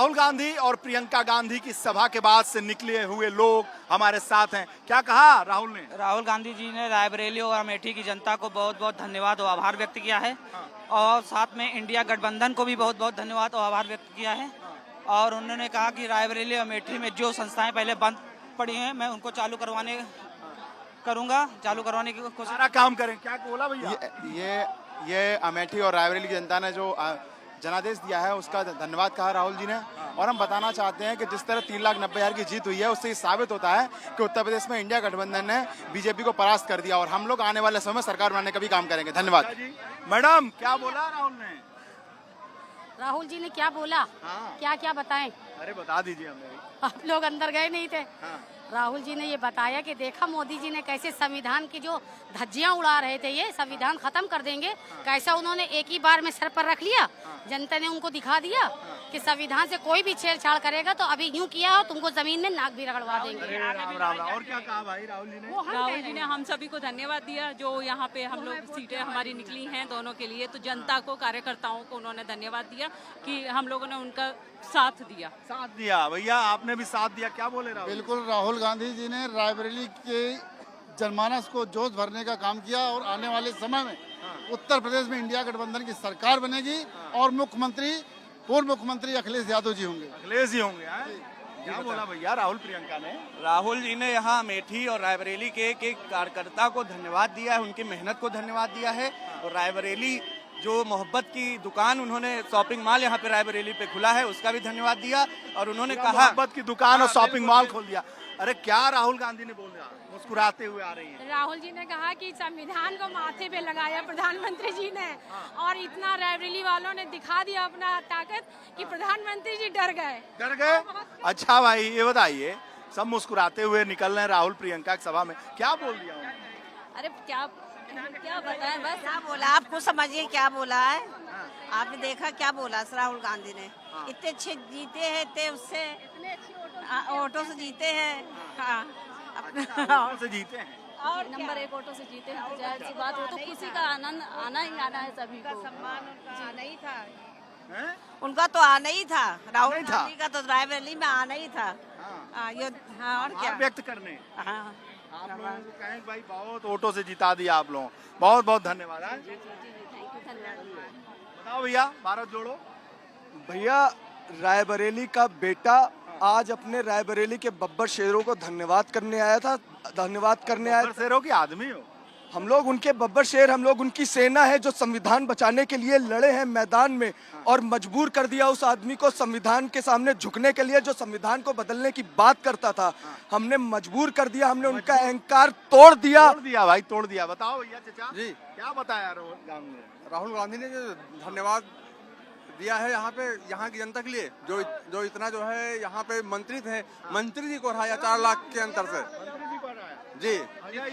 राहुल गांधी और प्रियंका गांधी की सभा के बाद से निकले हुए लोग हमारे साथ हैं। क्या कहा राहुल ने? राहुल गांधी जी ने रायबरेली और अमेठी की जनता को बहुत बहुत धन्यवाद और आभार व्यक्त किया है। और साथ में इंडिया गठबंधन को भी बहुत बहुत धन्यवाद और आभार व्यक्त किया है। और उन्होंने कहा कि रायबरेली अमेठी में जो संस्थाएं पहले बंद पड़ी हैं मैं उनको चालू करवाने की कोशिश। सारा काम करें, क्या बोला भैया? ये अमेठी और रायबरेली की जनता ने जो जनादेश दिया है उसका धन्यवाद कहा राहुल जी ने। और हम बताना चाहते हैं कि जिस तरह 3,90,000 की जीत हुई है उससे ये साबित होता है कि उत्तर प्रदेश में इंडिया गठबंधन ने बीजेपी को परास्त कर दिया और हम लोग आने वाले समय में सरकार बनाने का भी काम करेंगे। धन्यवाद। मैडम क्या बोला राहुल ने? राहुल जी ने क्या बोला? क्या क्या बताएं? अरे बता दीजिए हमें। आप लोग अंदर गए नहीं थे। हाँ। राहुल जी ने ये बताया कि देखा मोदी जी ने कैसे संविधान की जो धज्जियां उड़ा रहे थे, ये संविधान खत्म कर देंगे, कैसा उन्होंने एक ही बार में सर पर रख लिया। जनता ने उनको दिखा दिया कि संविधान से कोई भी छेड़छाड़ करेगा तो अभी यूं किया और तुमको जमीन में नाक भी रगड़वा देंगे। और क्या कहा भाई राहुल जी ने? राहुल जी ने हम सभी को धन्यवाद दिया जो यहाँ पे हम लोग सीटें हमारी निकली हैं दोनों के लिए। तो जनता को, कार्यकर्ताओं को उन्होंने धन्यवाद दिया कि हम लोगों ने उनका साथ दिया। भैया आपने भी साथ दिया, क्या बोले राहुल? बिल्कुल, राहुल गांधी जी ने रायबरेली के जनमानस को जोश भरने का काम किया और आने वाले समय में उत्तर प्रदेश में इंडिया गठबंधन की सरकार बनेगी और पूर्व मुख्यमंत्री अखिलेश यादव जी होंगे। अखिलेश जी होंगे। क्या बोला भैया राहुल प्रियंका ने? राहुल जी ने यहाँ अमेठी और रायबरेली के कार्यकर्ता को धन्यवाद दिया है, उनकी मेहनत को धन्यवाद दिया है। और रायबरेली जो मोहब्बत की दुकान उन्होंने शॉपिंग मॉल यहाँ पे रायबरेली पे खुला है उसका भी धन्यवाद दिया। और उन्होंने कहा मोहब्बत की दुकान और शॉपिंग मॉल खोल दिया। अरे क्या राहुल गांधी ने बोला? मुस्कुराते हुए आ रही है। राहुल जी ने कहा कि संविधान को माथे पे लगाया प्रधानमंत्री जी ने और इतना रायबरेली वालों ने दिखा दिया अपना ताकत कि प्रधानमंत्री जी डर गए। अच्छा भाई ये बताइए, सब मुस्कुराते हुए निकल रहे हैं राहुल प्रियंका की सभा में, क्या बोल दिया उन्होंने? अरे क्या बताएं, बस क्या बोला आप खुद समझिए क्या बोला है। आपने देखा क्या बोला राहुल गांधी ने? इतने अच्छे जीते हैं, इतने उससे ऑटो से जीते हैं। ऑटो से जीते हैं और नंबर 1 ऑटो से जीते हैं तो जाहिर सी बात हो तो खुशी का आनंद आना ही आना है सभी को। सम्मान उनका आना ही था। उनका तो आना ही था, राहुल गांधी का तो रायबरेली में आना ही था। और क्या व्यक्त करने। आप लोगों को कहें भाई बहुत ऑटो से जिता दिया आप लोगों, बहुत बहुत धन्यवाद। बताओ भैया, भारत जोड़ो। भैया रायबरेली का बेटा आज अपने रायबरेली के बब्बर शेरों को धन्यवाद करने आया था। शेरों के आदमी हो हम लोग, उनके बब्बर शेर, हम लोग उनकी सेना है जो संविधान बचाने के लिए लड़े हैं मैदान में और मजबूर कर दिया उस आदमी को संविधान के सामने झुकने के लिए जो संविधान को बदलने की बात करता था। हमने मजबूर कर दिया, हमने उनका अहंकार तोड़ दिया भाई, तोड़ दिया। बताओ भैया चाचा जी क्या बताया राहुल गांधी ने जो धन्यवाद दिया है यहाँ की जनता के लिए, जो इतना जो है यहाँ पे मंत्री थे, मंत्री जी को हराया 4 लाख के अंतर से जी।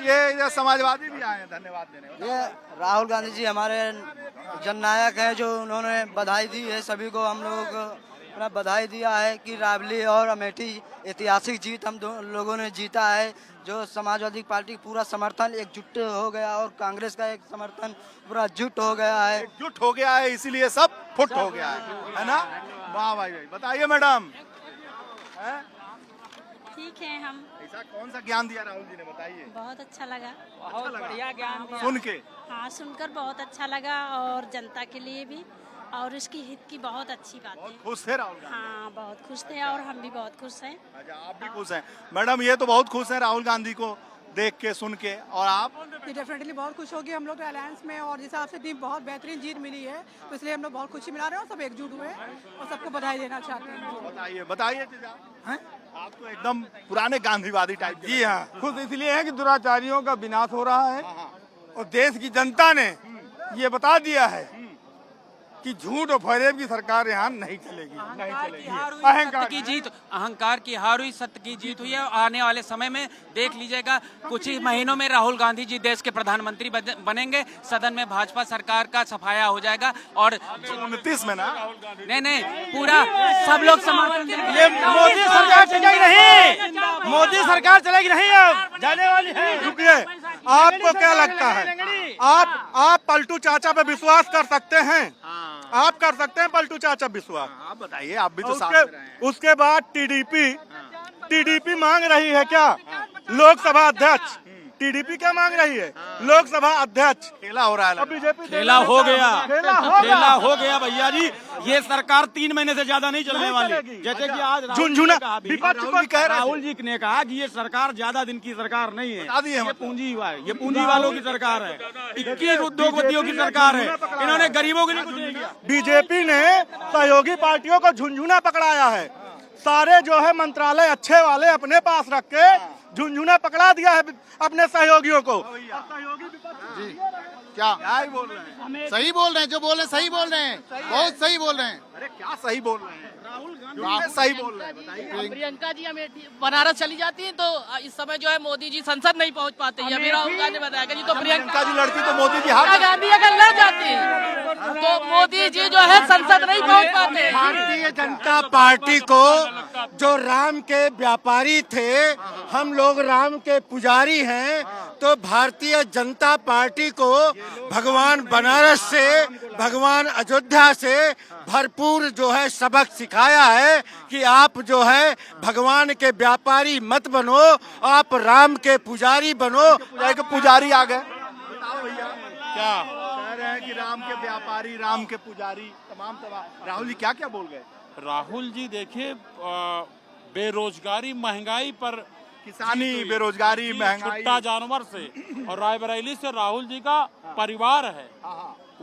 ये समाजवादी भी आए हैं धन्यवाद देने। ये राहुल गांधी जी हमारे जननायक हैं जो उन्होंने बधाई दी है सभी को। हम लोग अपना बधाई दिया है कि रायबरेली और अमेठी ऐतिहासिक जीत हम लोगों ने जीता है। जो समाजवादी पार्टी पूरा समर्थन एकजुट हो गया और कांग्रेस का एक समर्थन पूरा जुट हो गया है। एकजुट हो गया है, इसीलिए सब फुट हो गया है ना? वाह भाई। बताइए मैडम, ठीक है। हम ऐसा कौन सा ज्ञान दिया राहुल जी ने, बताइए। बहुत अच्छा लगा, बहुत बढ़िया ज्ञान दिया सुन के। हाँ सुनकर बहुत अच्छा लगा और जनता के लिए भी और उसकी हित की बहुत अच्छी बात है। खुश थे राहुल गांधी? हाँ बहुत खुश थे और हम भी बहुत खुश हैं। अच्छा आप भी खुश हैं? मैडम ये तो बहुत खुश हैं राहुल गांधी को देख के सुन के, और आप? डेफिनेटली बहुत खुश होगी हम लोग अलायंस में और जिस हिसाब से टीम बहुत बेहतरीन जीत मिली है तो इसलिए हम लोग बहुत खुशी मना रहे हैं और सब एकजुट हुए और सबको बधाई देना चाहते हैं। बताइए आप तो एकदम पुराने गांधीवादी टाइप। जी हाँ, खुद इसलिए है कि दुराचारियों का विनाश हो रहा है और देश की जनता ने ये बता दिया है कि झूठ और फरेब की सरकार यहाँ नहीं चलेगी। अहंकार की हार हुई, सत्य की जीत हुई है। आने वाले समय में देख लीजिएगा कुछ ही महीनों में राहुल गांधी जी देश के प्रधानमंत्री बनेंगे। सदन में भाजपा सरकार का सफाया हो जाएगा और 29 में ना? नहीं पूरा सब लोग समर्थन ये मोदी सरकार चलेगी नहीं, मोदी सरकार चलेगी नहीं, अब जाने वाली है। रुकिए, आपको क्या लगता है, आप पलटू चाचा पे विश्वास कर सकते हैं? आप कर सकते हैं पलटू चाचा विश्वास। आप बताइए, आप भी तो साथ में रहे हैं। उसके बाद टीडीपी मांग रही है क्या लोकसभा अध्यक्ष? टीडीपी क्या मांग रही है? लोकसभा अध्यक्ष। खेला हो रहा है, बीजेपी खेला हो गया, खेला हो गया भैया जी। ये सरकार 3 महीने से ज्यादा नहीं चलने वाली। जैसे कि आज झुनझुना राहुल जी ने कहा कि ये सरकार ज्यादा दिन की सरकार नहीं है, ये पूंजी वालों की सरकार है, 21 उद्योगपतियों की सरकार है। इन्होंने गरीबों के लिए कुछ नहीं किया। बीजेपी ने सहयोगी पार्टियों को झुनझुना पकड़ाया है। सारे जो है मंत्रालय अच्छे वाले अपने पास रख के झुनझुना पकड़ा दिया है अपने सहयोगियों को। जी क्या ही बोल रहे हैं? सही बोल रहे हैं, जो बोल रहे हैं सही बोल रहे हैं, बहुत सही बोल रहे हैं। अरे क्या सही बोल रहे हैं? राहुल गांधी सही बोल रहे हैं, बताइए। प्रियंका जी अमेठी बनारस चली जाती है तो इस समय जो है मोदी जी संसद नहीं पहुंच पाते हैं। अभी राहुल गांधी ने बताया कि जी तो प्रियंका जी लड़ती तो मोदी जी हार गांधी अगर लड़ जाती तो मोदी जी जो है संसद नहीं पहुंच पाते। भारतीय जनता पार्टी को जो राम के व्यापारी थे, हम लोग राम के पुजारी हैं, तो भारतीय जनता पार्टी को भगवान बनारस से, भगवान अयोध्या से भरपूर जो है सबक सिखाया है कि आप जो है भगवान के व्यापारी मत बनो, आप राम के पुजारी बनो। पुजारी आ गए, बताओ भैया क्या कह रहे हैं कि राम के व्यापारी, राम के पुजारी, तमाम राहुल जी क्या क्या बोल गए? राहुल जी देखिए, बेरोजगारी महंगाई पर किसानी, बेरोजगारी, महंगाई, छुट्टा जानवर से और रायबरेली से राहुल जी का परिवार है,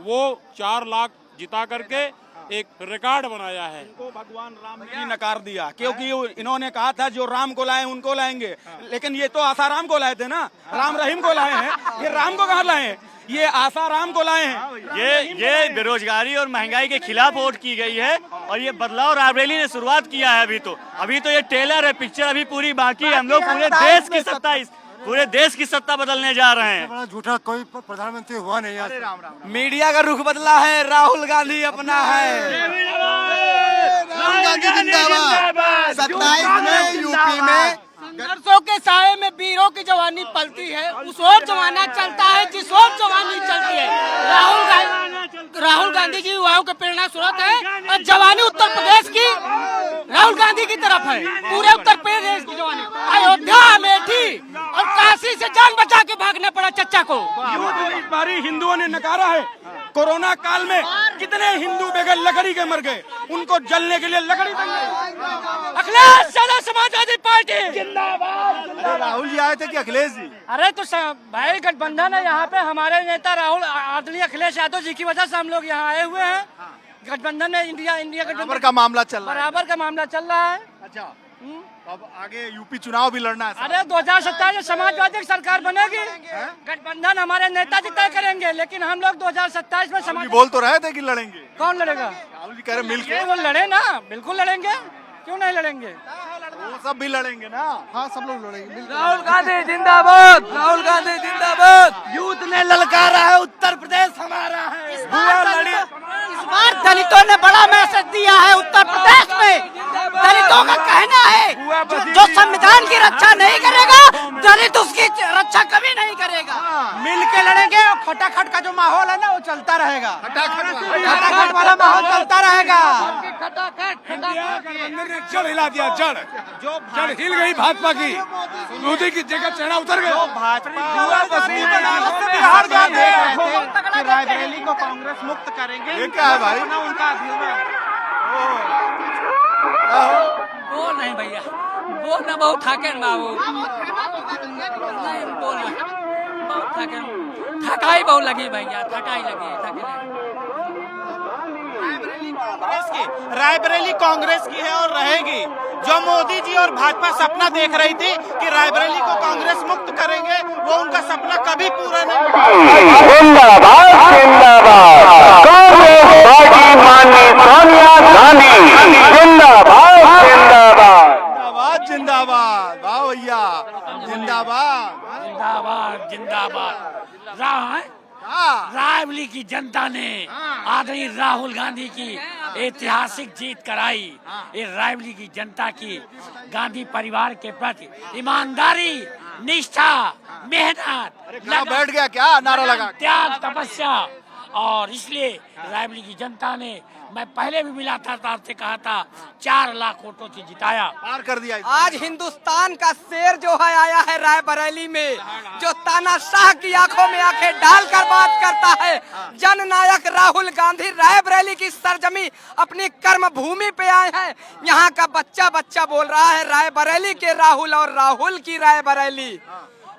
वो 4 लाख जिता करके एक रिकॉर्ड बनाया है। तो भगवान राम ने नकार दिया, क्योंकि इन्होंने कहा था जो राम को लाए उनको लाएंगे, लेकिन ये तो आसाराम को लाए थे ना, राम रहीम को लाए हैं, ये राम को कहाँ लाए हैं? ये आसाराम को लाए हैं। ये बेरोजगारी और महंगाई के खिलाफ वोट की गई है और ये बदलाव रायबरेली ने शुरुआत किया है। अभी तो ये ट्रेलर है, पिक्चर अभी पूरी बाकी है। हम लोग पूरे देश की सत्ता बदलने जा रहे हैं। बड़ा झूठा, कोई प्रधानमंत्री हुआ नहीं यार। मीडिया का रुख बदला है, राहुल गांधी अपना है। राहुल गांधी जिंदाबाद। 27 में यूपी में संघर्षों के साए में वीरों की जवानी पलती है। उस ओर जमाना चलता है जिस ओर जवानी चलती है। राहुल गांधी जी युवाओं के प्रेरणा स्रोत है और जवानी उत्तर प्रदेश की राहुल गांधी की तरफ है। पूरे उत्तर प्रदेश की जवानी, अयोध्या, अमेठी और काशी से जान बचा के भागना पड़ा चच्चा को। इस बारी हिंदुओं ने नकारा है। कोरोना काल में कितने हिंदू बगैर लकड़ी के मर गए, उनको जलने के लिए लकड़ी बन गई। अखिलेश यादव समाजवादी पार्टी जिंदाबाद। राहुल जी आए थे कि अखिलेश जी? अरे तो भाई गठबंधन है यहाँ पे, हमारे नेता राहुल आदरणीय अखिलेश यादव जी की वजह से हम लोग यहाँ आए हुए हैं। गठबंधन में इंडिया बराबर का मामला चल रहा है। बराबर का मामला चल रहा है। अच्छा, अब आगे यूपी चुनाव भी लड़ना है। अरे 2027 में समाजवादी की सरकार बनेगी, गठबंधन हमारे नेताजी तय करेंगे, लेकिन हम लोग 2027 में समाज बोल तो रहे थे कि लड़ेंगे। कौन लड़ेगा? राहुल जी कह रहे मिलके वो लड़े ना, बिल्कुल लड़ेंगे, क्यों नहीं लड़ेंगे? वो सब भी लड़ेंगे ना। हाँ, सब लोग लड़ेंगे। राहुल गांधी जिंदाबाद, राहुल गांधी जिंदाबाद। यूथ ने ललकारा है, उत्तर प्रदेश हमारा है। इस बार दलितों ने बड़ा मैसेज दिया है उत्तर प्रदेश में। दलितों का कहना है जो संविधान की रक्षा नहीं करेगा, दलित उसकी रक्षा कभी नहीं करेगा। मिल के लड़ेंगे और खटाखट का जो माहौल है ना वो चलता रहेगा। खटाखट वाला माहौल चलता रहेगा। जड़ हिला दिया, जड़ हिल गई भाजपा की। मोदी की जगह चेहरा उतर गया। बिहार रायबरेली को कांग्रेस मुक्त करेंगे। ये क्या है भाई? उनका बोल नहीं भैया, बोल ना, बहुत थाके बाबू, नहीं बोलना, बहुत थाके, थकाई बहुत लगी भैया, थकाई लगी। रायबरेली कांग्रेस की है और रहेगी। जो मोदी जी और भाजपा सपना देख रही थी कि रायबरेली को कांग्रेस मुक्त करेंगे, वो उनका सपना कभी पूरा नहीं हुआ। जिंदाबाद जिंदाबाद कांग्रेस पार्टी माननीय सोनिया गांधी जिंदाबाद जिंदाबाद जिंदाबाद। वाह भैया, जिंदाबाद जिंदाबाद जिंदाबाद। रायबरेली की जनता ने आदरणीय राहुल गांधी की ऐतिहासिक जीत कराई। ये रायबरेली की जनता की गांधी परिवार के प्रति ईमानदारी, निष्ठा, मेहनत, बैठ गया क्या नारा लगा, त्याग, तपस्या और इसलिए रायबरेली की जनता ने, मैं पहले भी मिला था आपसे कहा था, 4 लाख वोटों से जिताया, पार कर दिया। आज हिंदुस्तान का शेर जो है आया है रायबरेली में, जो तानाशाह की आंखों में आंखें डालकर बात करता है। जननायक राहुल गांधी रायबरेली की सरजमी अपनी कर्म भूमि पे आए हैं। यहाँ का बच्चा बच्चा बोल रहा है रायबरेली के राहुल और राहुल की रायबरेली।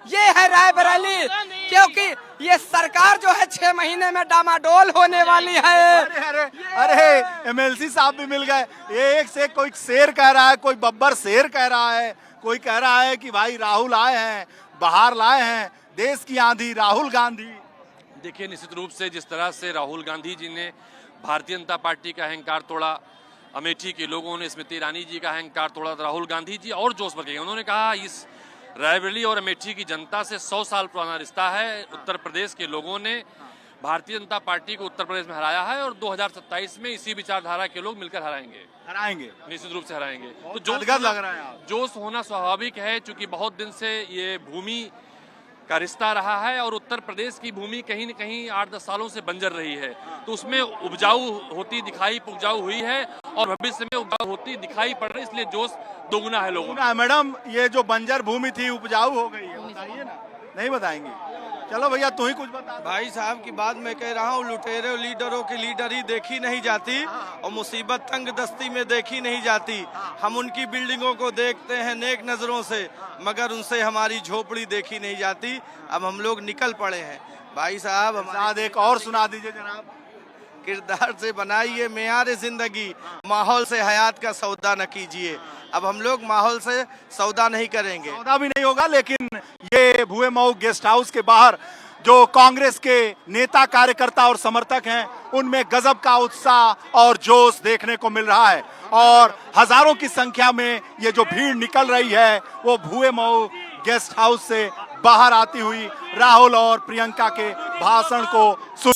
ये है रायबरेली, क्योंकि ये सरकार जो है 6 महीने में डामाडोल होने वाली है। अरे एमएलसी साहब भी मिल गए। ये एक से कोई शेर कह रहा है, कोई बब्बर शेर कह रहा है, कोई कह रहा है कि भाई राहुल आए हैं, बाहर लाए हैं देश की आंधी, राहुल गांधी। देखिए, निश्चित रूप से जिस तरह से राहुल गांधी जी ने भारतीय जनता पार्टी का अहंकार तोड़ा, अमेठी के लोगों ने स्मृति ईरानी जी का अहंकार तोड़ा, तो राहुल गांधी जी और जोश भर गए। उन्होंने कहा इस रायबरेली और अमेठी की जनता से 100 साल पुराना रिश्ता है। उत्तर प्रदेश के लोगों ने भारतीय जनता पार्टी को उत्तर प्रदेश में हराया है और 2027 में इसी विचारधारा के लोग मिलकर हराएंगे, निश्चित रूप से हराएंगे। तो जोश लग रहा है, जोश होना स्वाभाविक है, क्योंकि बहुत दिन से ये भूमि का रिश्ता रहा है और उत्तर प्रदेश की भूमि कहीं न कहीं 8-10 सालों से बंजर रही है, तो उसमें उपजाऊ होती दिखाई उपजाऊ हुई है और भविष्य में उपजाऊ होती दिखाई पड़ रही है, इसलिए जोश दोगुना है लोगों का। मैडम, ये जो बंजर भूमि थी उपजाऊ हो गई है, बताइए ना। नहीं बताएंगे, चलो भैया तू ही कुछ बता। भाई साहब की बात मैं कह रहा हूँ, लुटेरे लीडरों की लीडरी देखी नहीं जाती और मुसीबत तंग दस्ती में देखी नहीं जाती। हम उनकी बिल्डिंगों को देखते हैं नेक नजरों से, मगर उनसे हमारी झोपड़ी देखी नहीं जाती। अब हम लोग निकल पड़े हैं भाई साहब। हमारा एक और सुना दीजिए जनाब। किरदार से बनाइए मेयार जिंदगी, माहौल से हयात का सौदा न कीजिए। अब हम लोग माहौल से सौदा नहीं करेंगे, सौदा भी नहीं होगा। लेकिन ये भुए मऊ गेस्ट हाउस के बाहर जो कांग्रेस के नेता कार्यकर्ता और समर्थक हैं, उनमें गजब का उत्साह और जोश देखने को मिल रहा है और हजारों की संख्या में ये जो भीड़ निकल रही है वो भुए मऊ गेस्ट हाउस से बाहर आती हुई राहुल और प्रियंका के भाषण को सुन